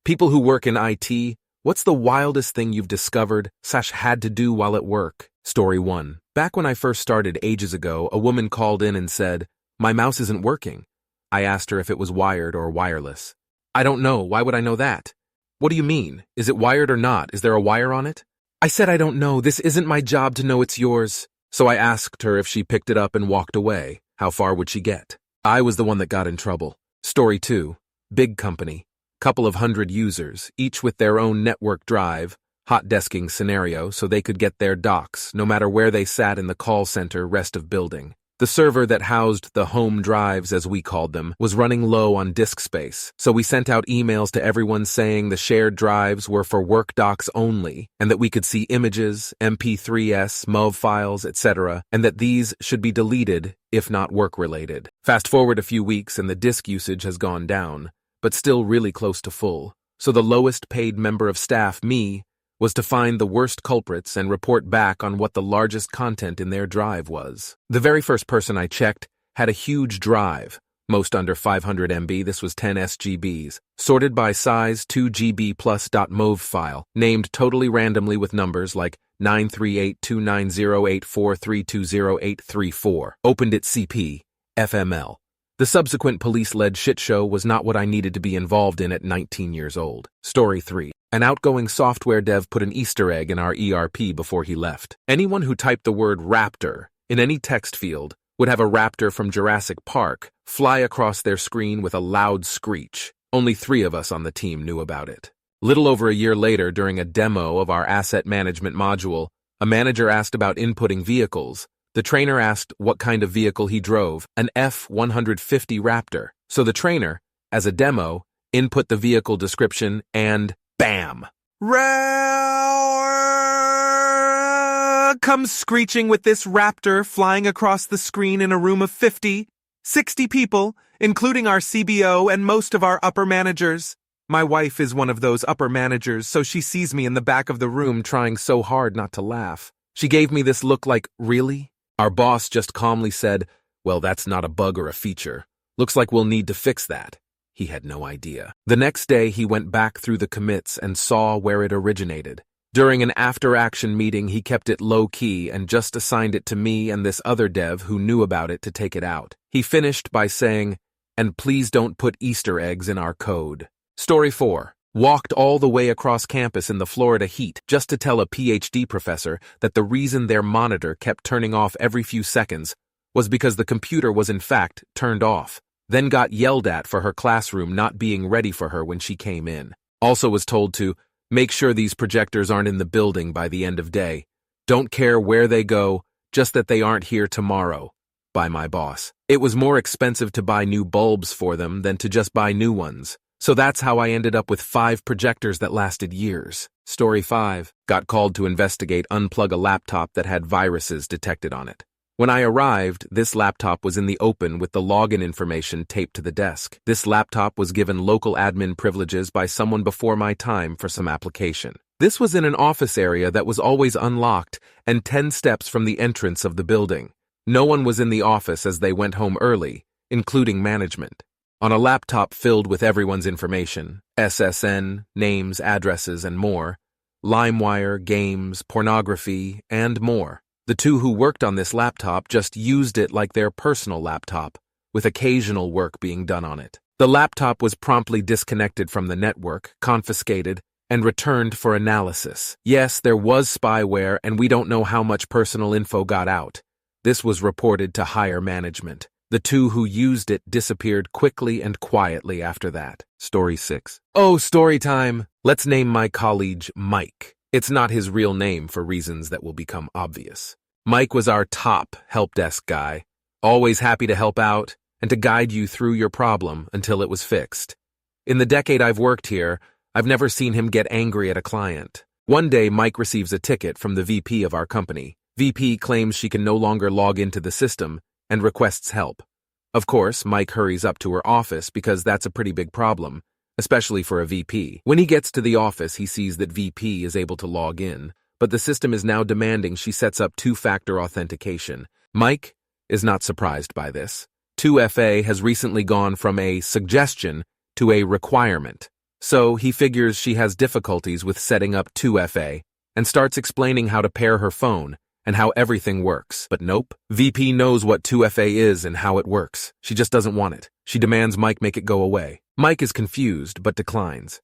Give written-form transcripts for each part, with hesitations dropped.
People who work in IT, what's the wildest thing you've discovered/had to do while at work? Story 1. Back when I first started ages ago, a woman called in and said, "My mouse isn't working." I asked her if it was wired or wireless. "I don't know. Why would I know that?" "What do you mean? Is it wired or not? Is there a wire on it?" I said, "I don't know. This isn't my job to know, it's yours." So I asked her if she picked it up and walked away. How far would she get? I was the one that got in trouble. Story 2. Big company. Couple of hundred users, each with their own network drive, hot desking scenario so they could get their docs, no matter where they sat in the call center rest of building. The server that housed the home drives, as we called them, was running low on disk space, so we sent out emails to everyone saying the shared drives were for work docs only, and that we could see images, MP3s, MOV files, etc., and that these should be deleted if not work-related. Fast forward a few weeks and the disk usage has gone down, but still really close to full. So the lowest paid member of staff, me, was to find the worst culprits and report back on what the largest content in their drive was. The very first person I checked had a huge drive, most under 500 MB, this was 10 SGBs, sorted by size 2GB plus .mov file, named totally randomly with numbers like 938290843200834, opened at CP, FML. The subsequent police-led shitshow was not what I needed to be involved in at 19 years old. Story 3. An outgoing software dev put an Easter egg in our ERP before he left. Anyone who typed the word raptor in any text field would have a raptor from Jurassic Park fly across their screen with a loud screech. Only 3 of us on the team knew about it. Little over a year later, during a demo of our asset management module, a manager asked about inputting vehicles. The trainer asked what kind of vehicle he drove, an F-150 Raptor. So the trainer, as a demo, input the vehicle description and bam! Comes screeching with this Raptor flying across the screen in a room of 50, 60 people, including our CBO and most of our upper managers. My wife is one of those upper managers, so she sees me in the back of the room trying so hard not to laugh. She gave me this look like, "Really?" Our boss just calmly said, "Well, that's not a bug or a feature. Looks like we'll need to fix that." He had no idea. The next day, he went back through the commits and saw where it originated. During an after-action meeting, he kept it low-key and just assigned it to me and this other dev who knew about it to take it out. He finished by saying, "And please don't put Easter eggs in our code." Story 4. Walked all the way across campus in the Florida heat just to tell a PhD professor that the reason their monitor kept turning off every few seconds was because the computer was in fact turned off. Then got yelled at for her classroom not being ready for her when she came in. Also was told to make sure these projectors aren't in the building by the end of day. Don't care where they go, just that they aren't here tomorrow, by my boss. It was more expensive to buy new bulbs for them than to just buy new ones. So that's how I ended up with 5 projectors that lasted years. Story 5. Got called to investigate unplug a laptop that had viruses detected on it. When I arrived, this laptop was in the open with the login information taped to the desk. This laptop was given local admin privileges by someone before my time for some application. This was in an office area that was always unlocked and 10 steps from the entrance of the building. No one was in the office as they went home early, including management. On a laptop filled with everyone's information, SSN, names, addresses, and more, LimeWire, games, pornography, and more. The 2 who worked on this laptop just used it like their personal laptop, with occasional work being done on it. The laptop was promptly disconnected from the network, confiscated, and returned for analysis. Yes, there was spyware, and we don't know how much personal info got out. This was reported to higher management. The 2 who used it disappeared quickly and quietly after that. Story 6. Oh, story time! Let's name my colleague Mike. It's not his real name for reasons that will become obvious. Mike was our top help desk guy, always happy to help out and to guide you through your problem until it was fixed. In the decade I've worked here, I've never seen him get angry at a client. One day, Mike receives a ticket from the VP of our company. VP claims she can no longer log into the system and requests help. Of course, Mike hurries up to her office because that's a pretty big problem, especially for a VP. When he gets to the office, he sees that VP is able to log in, but the system is now demanding she sets up 2-factor authentication. Mike is not surprised by this. 2FA has recently gone from a suggestion to a requirement. So he figures she has difficulties with setting up 2FA and starts explaining how to pair her phone and how everything works. But nope, VP knows what 2FA is and how it works. She just doesn't want it. She demands Mike make it go away. Mike is confused but declines.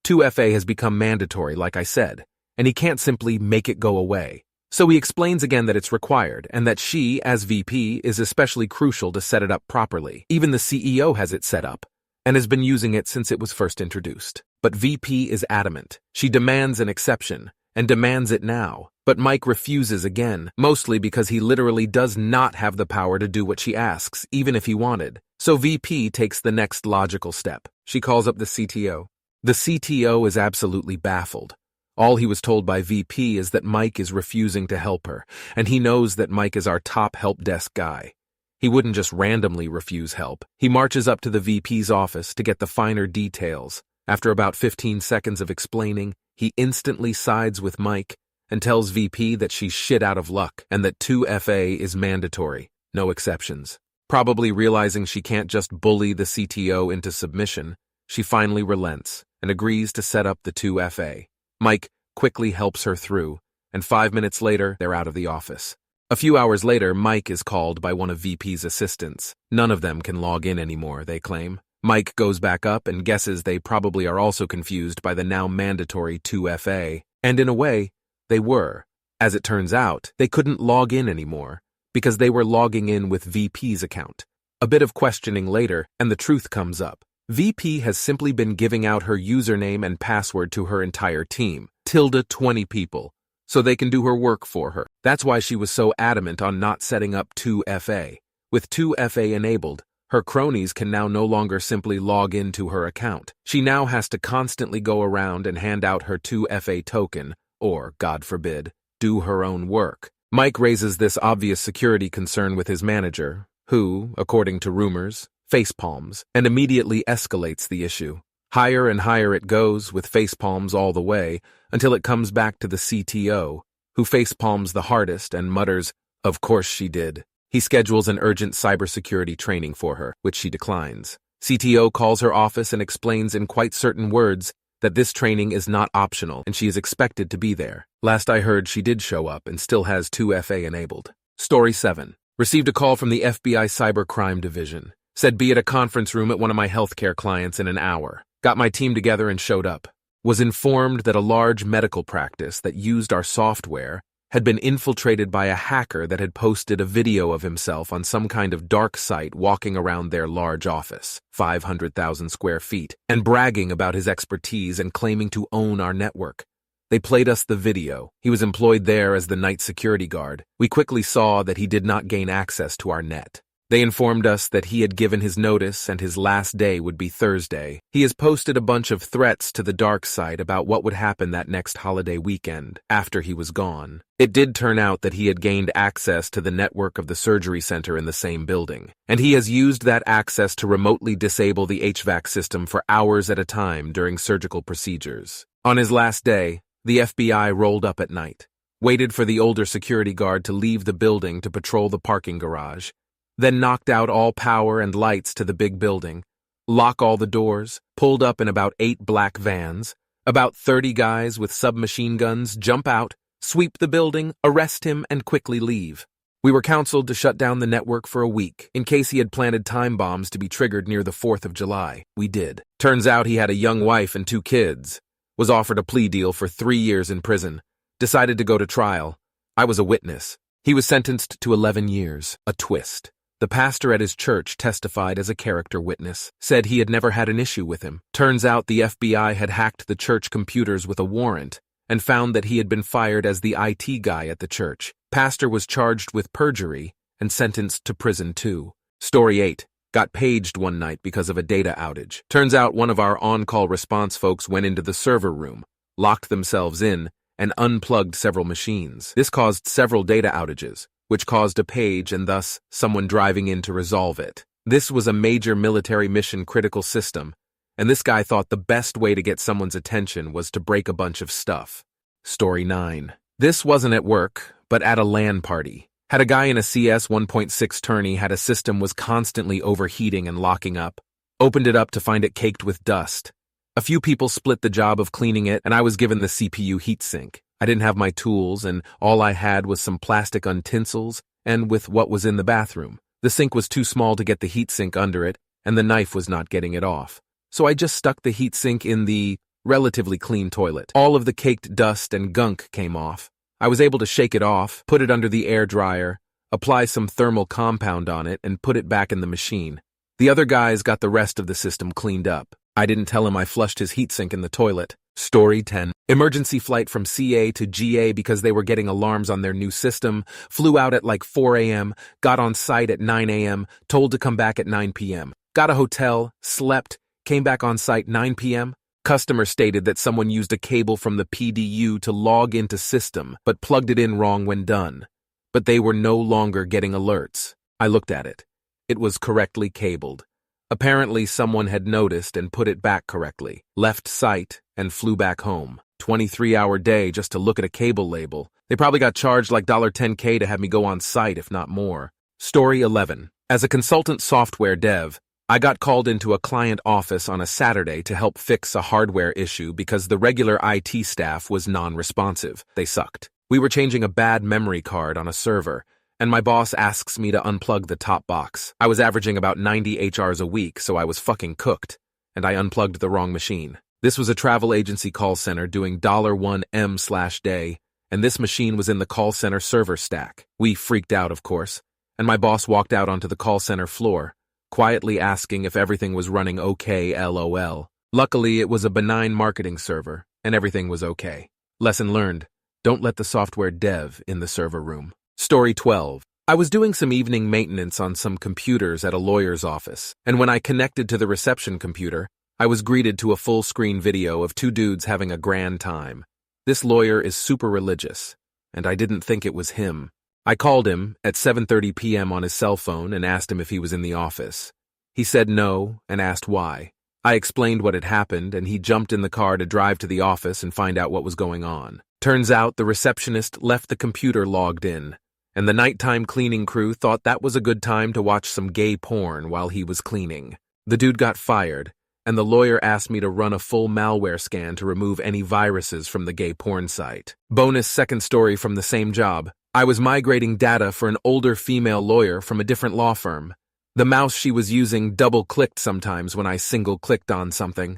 2FA has become mandatory, like I said, and he can't simply make it go away. So he explains again that it's required and that she, as VP, is especially crucial to set it up properly. Even the CEO has it set up and has been using it since it was first introduced. But VP is adamant. She demands an exception and demands it now. But Mike refuses again, mostly because he literally does not have the power to do what she asks, even if he wanted. So VP takes the next logical step. She calls up the CTO. The CTO is absolutely baffled. All he was told by VP is that Mike is refusing to help her, and he knows that Mike is our top help desk guy. He wouldn't just randomly refuse help. He marches up to the VP's office to get the finer details. After about 15 seconds of explaining, he instantly sides with Mike and tells VP that she's shit out of luck and that 2FA is mandatory, no exceptions. Probably realizing she can't just bully the CTO into submission, she finally relents and agrees to set up the 2FA. Mike quickly helps her through, and 5 minutes later, they're out of the office. A few hours later, Mike is called by one of VP's assistants. None of them can log in anymore, they claim. Mike goes back up and guesses they probably are also confused by the now mandatory 2FA, and in a way, they were. As it turns out, they couldn't log in anymore because they were logging in with VP's account. A bit of questioning later, and the truth comes up. VP has simply been giving out her username and password to her entire team, tilde 20 people, so they can do her work for her. That's why she was so adamant on not setting up 2FA. With 2FA enabled, her cronies can now no longer simply log into her account. She now has to constantly go around and hand out her 2FA token, or, God forbid, do her own work. Mike raises this obvious security concern with his manager, who, according to rumors, facepalms and immediately escalates the issue. Higher and higher it goes, with facepalms all the way, until it comes back to the CTO, who facepalms the hardest and mutters, "Of course she did." He schedules an urgent cybersecurity training for her, which she declines. CTO calls her office and explains in quite certain words that this training is not optional and she is expected to be there. Last I heard, she did show up and still has 2FA enabled. Story 7. Received a call from the FBI Cybercrime Division. Said be at a conference room at one of my healthcare clients in an hour. Got my team together and showed up. Was informed that a large medical practice that used our software had been infiltrated by a hacker that had posted a video of himself on some kind of dark site walking around their large office, 500,000 square feet, and bragging about his expertise and claiming to own our network. They played us the video. He was employed there as the night security guard. We quickly saw that he did not gain access to our net. They informed us that he had given his notice and his last day would be Thursday. He has posted a bunch of threats to the dark side about what would happen that next holiday weekend, after he was gone. It did turn out that he had gained access to the network of the surgery center in the same building, and he has used that access to remotely disable the HVAC system for hours at a time during surgical procedures. On his last day, the FBI rolled up at night, waited for the older security guard to leave the building to patrol the parking garage, then knocked out all power and lights to the big building, lock all the doors, pulled up in about 8 black vans, about 30 guys with submachine guns jump out, sweep the building, arrest him, and quickly leave. We were counseled to shut down the network for a week, in case he had planted time bombs to be triggered near the 4th of July. We did. Turns out he had a young wife and 2 kids, was offered a plea deal for 3 years in prison, decided to go to trial. I was a witness. He was sentenced to 11 years. A twist. The pastor at his church testified as a character witness, said he had never had an issue with him. Turns out the FBI had hacked the church computers with a warrant and found that he had been fired as the IT guy at the church. Pastor was charged with perjury and sentenced to prison too. Story 8. Got paged one night because of a data outage. Turns out one of our on-call response folks went into the server room, locked themselves in, and unplugged several machines. This caused several data outages, which caused a page and thus someone driving in to resolve it. This was a major military mission critical system, and this guy thought the best way to get someone's attention was to break a bunch of stuff. Story 9. This wasn't at work, but at a LAN party. Had a guy in a CS 1.6 tourney had a system was constantly overheating and locking up. Opened it up to find it caked with dust. A few people split the job of cleaning it, and I was given the CPU heatsink. I didn't have my tools, and all I had was some plastic utensils and with what was in the bathroom. The sink was too small to get the heatsink under it, and the knife was not getting it off. So I just stuck the heatsink in the relatively clean toilet. All of the caked dust and gunk came off. I was able to shake it off, put it under the air dryer, apply some thermal compound on it, and put it back in the machine. The other guys got the rest of the system cleaned up. I didn't tell him I flushed his heatsink in the toilet. Story 10. Emergency flight from CA to GA because they were getting alarms on their new system, flew out at like 4 a.m., got on site at 9 a.m., told to come back at 9 p.m. Got a hotel, slept, came back on site 9 p.m. Customer stated that someone used a cable from the PDU to log into system, but plugged it in wrong when done. But they were no longer getting alerts. I looked at it. It was correctly cabled. Apparently someone had noticed and put it back correctly, left site, and flew back home. 23-hour day just to look at a cable label. They probably got charged like $10K to have me go on site, if not more. Story 11. As a consultant software dev, I got called into a client office on a Saturday to help fix a hardware issue because the regular IT staff was non-responsive. They sucked. We were changing a bad memory card on a server, and my boss asks me to unplug the top box. I was averaging about 90 HRs a week, so I was fucking cooked, and I unplugged the wrong machine. This was a travel agency call center doing $1M/day, and this machine was in the call center server stack. We freaked out, of course, and my boss walked out onto the call center floor, quietly asking if everything was running okay, LOL. Luckily, it was a benign marketing server, and everything was okay. Lesson learned: don't let the software dev in the server room. Story 12. I was doing some evening maintenance on some computers at a lawyer's office, and when I connected to the reception computer, I was greeted to a full-screen video of two dudes having a grand time. This lawyer is super religious, and I didn't think it was him. I called him at 7:30 p.m. on his cell phone and asked him if he was in the office. He said no and asked why. I explained what had happened, and he jumped in the car to drive to the office and find out what was going on. Turns out the receptionist left the computer logged in, and the nighttime cleaning crew thought that was a good time to watch some gay porn while he was cleaning. The dude got fired, and the lawyer asked me to run a full malware scan to remove any viruses from the gay porn site. Bonus second story from the same job. I was migrating data for an older female lawyer from a different law firm. The mouse she was using double-clicked sometimes when I single-clicked on something.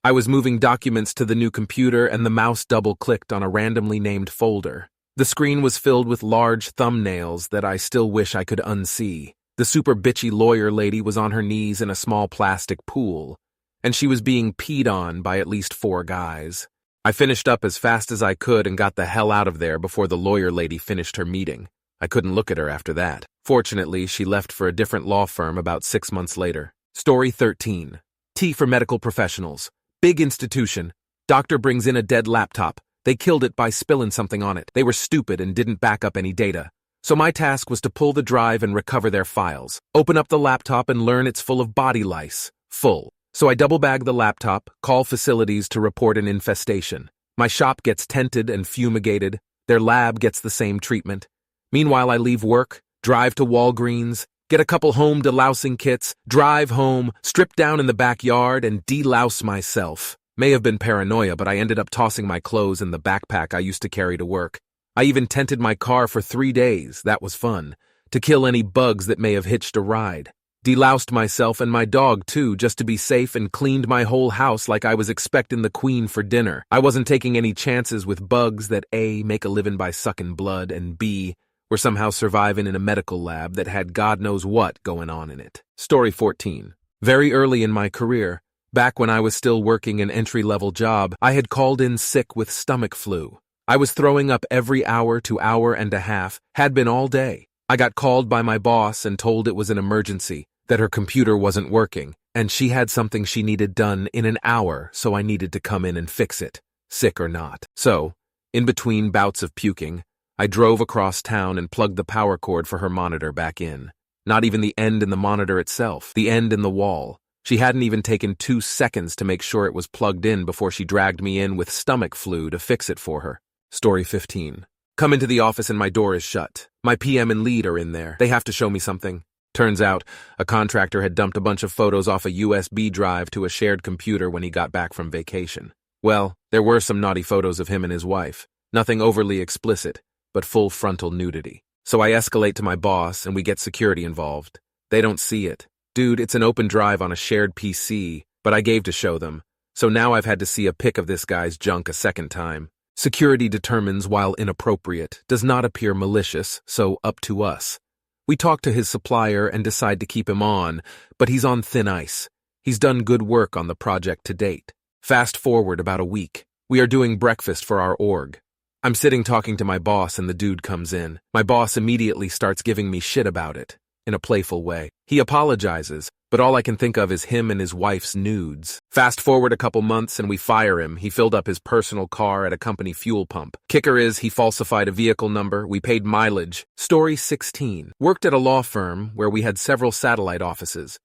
I was moving documents to the new computer and the mouse double-clicked on a randomly named folder. The screen was filled with large thumbnails that I still wish I could unsee. The super bitchy lawyer lady was on her knees in a small plastic pool, and she was being peed on by at least 4 guys. I finished up as fast as I could and got the hell out of there before the lawyer lady finished her meeting. I couldn't look at her after that. Fortunately, she left for a different law firm about 6 months later. Story 13. T for medical professionals. Big institution. Doctor brings in a dead laptop. They killed it by spilling something on it. They were stupid and didn't back up any data. So my task was to pull the drive and recover their files. Open up the laptop and learn it's full of body lice. Full. So I double-bag the laptop, call facilities to report an infestation. My shop gets tented and fumigated. Their lab gets the same treatment. Meanwhile, I leave work, drive to Walgreens, get a couple home delousing kits, drive home, strip down in the backyard, and delouse myself. May have been paranoia, but I ended up tossing my clothes in the backpack I used to carry to work. I even tented my car for 3 days, that was fun, to kill any bugs that may have hitched a ride. Deloused myself and my dog too, just to be safe, and cleaned my whole house like I was expecting the queen for dinner. I wasn't taking any chances with bugs that A, make a living by sucking blood, and B, were somehow surviving in a medical lab that had God knows what going on in it. Story 14. Very early in my career, back when I was still working an entry-level job, I had called in sick with stomach flu. I was throwing up every hour to hour and a half, had been all day. I got called by my boss and told it was an emergency, that her computer wasn't working, and she had something she needed done in an hour, so I needed to come in and fix it, sick or not. So, in between bouts of puking, I drove across town and plugged the power cord for her monitor back in. Not even the end in the monitor itself, the end in the wall. She hadn't even taken 2 seconds to make sure it was plugged in before she dragged me in with stomach flu to fix it for her. Story 15. Come into the office and my door is shut. My PM and lead are in there. They have to show me something. Turns out, a contractor had dumped a bunch of photos off a USB drive to a shared computer when he got back from vacation. Well, there were some naughty photos of him and his wife. Nothing overly explicit, but full frontal nudity. So I escalate to my boss and we get security involved. They don't see it. Dude, it's an open drive on a shared PC, but I gave to show them. So now I've had to see a pic of this guy's junk a second time. Security determines while inappropriate, does not appear malicious, so up to us. We talk to his supplier and decide to keep him on, but he's on thin ice. He's done good work on the project to date. Fast forward about a week. We are doing breakfast for our org. I'm sitting talking to my boss and the dude comes in. My boss immediately starts giving me shit about it, in a playful way. He apologizes, but all I can think of is him and his wife's nudes. Fast forward a couple months and we fire him. He filled up his personal car at a company fuel pump. Kicker is he falsified a vehicle number. We paid mileage. Story 16. Worked at a law firm where we had several satellite offices.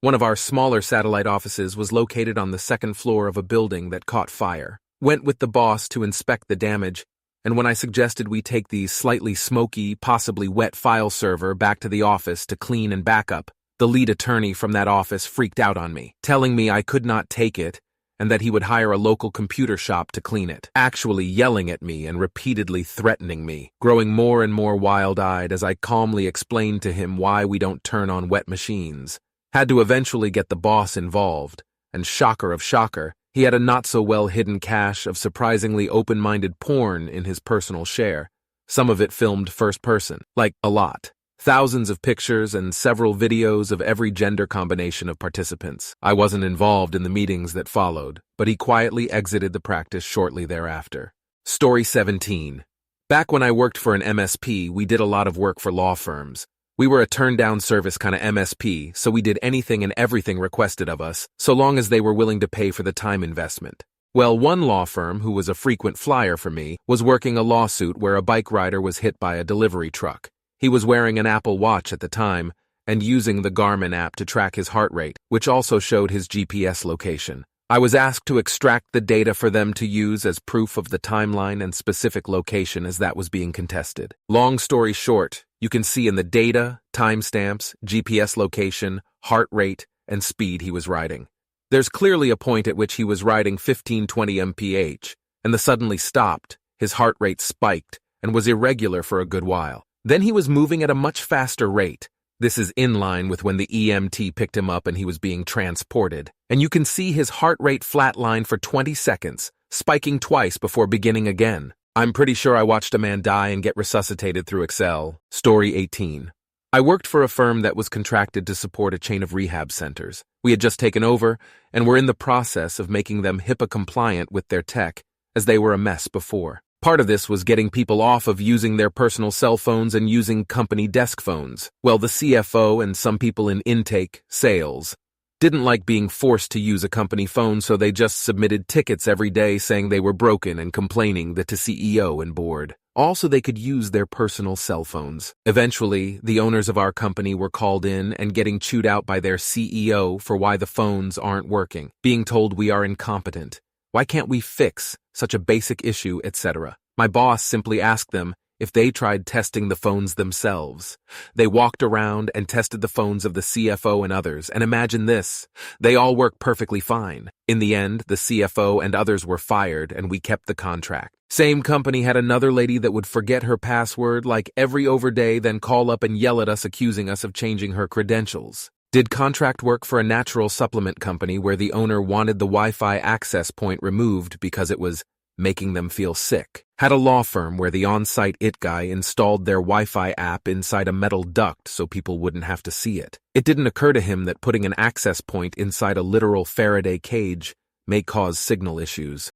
One of our smaller satellite offices was located on the second floor of a building that caught fire. Went with the boss to inspect the damage, and when I suggested we take the slightly smoky, possibly wet file server back to the office to clean and back up, the lead attorney from that office freaked out on me, telling me I could not take it and that he would hire a local computer shop to clean it, actually yelling at me and repeatedly threatening me, growing more and more wild-eyed as I calmly explained to him why we don't turn on wet machines. Had to eventually get the boss involved, and shocker of shocker, he had a not-so-well-hidden cache of surprisingly open-minded porn in his personal share. Some of it filmed first person, like a lot. Thousands of pictures and several videos of every gender combination of participants. I wasn't involved in the meetings that followed, but he quietly exited the practice shortly thereafter. Story 17. Back when I worked for an MSP, we did a lot of work for law firms. We were a turn-down service kind of MSP, so we did anything and everything requested of us, so long as they were willing to pay for the time investment. Well, one law firm, who was a frequent flyer for me, was working a lawsuit where a bike rider was hit by a delivery truck. He was wearing an Apple Watch at the time, and using the Garmin app to track his heart rate, which also showed his GPS location. I was asked to extract the data for them to use as proof of the timeline and specific location as that was being contested. Long story short, you can see in the data, timestamps, GPS location, heart rate, and speed he was riding. There's clearly a point at which he was riding 1520 mph, and the suddenly stopped, his heart rate spiked, and was irregular for a good while. Then he was moving at a much faster rate. This is in line with when the EMT picked him up and he was being transported. And you can see his heart rate flatline for 20 seconds, spiking twice before beginning again. I'm pretty sure I watched a man die and get resuscitated through Excel. Story 18. I worked for a firm that was contracted to support a chain of rehab centers. We had just taken over, and were in the process of making them HIPAA compliant with their tech, as they were a mess before. Part of this was getting people off of using their personal cell phones and using company desk phones. Well, the CFO and some people in intake, sales, didn't like being forced to use a company phone, so they just submitted tickets every day saying they were broken and complaining that to CEO and board. Also, they could use their personal cell phones. Eventually, the owners of our company were called in and getting chewed out by their CEO for why the phones aren't working, being told we are incompetent. Why can't we fix such a basic issue, etc.? My boss simply asked them if they tried testing the phones themselves. They walked around and tested the phones of the CFO and others, and imagine this, they all work perfectly fine. In the end, the CFO and others were fired and we kept the contract. Same company had another lady that would forget her password like every overday, then call up and yell at us accusing us of changing her credentials. Did contract work for a natural supplement company where the owner wanted the Wi-Fi access point removed because it was making them feel sick. Had a law firm where the on-site IT guy installed their Wi-Fi app inside a metal duct so people wouldn't have to see it. It didn't occur to him that putting an access point inside a literal Faraday cage may cause signal issues.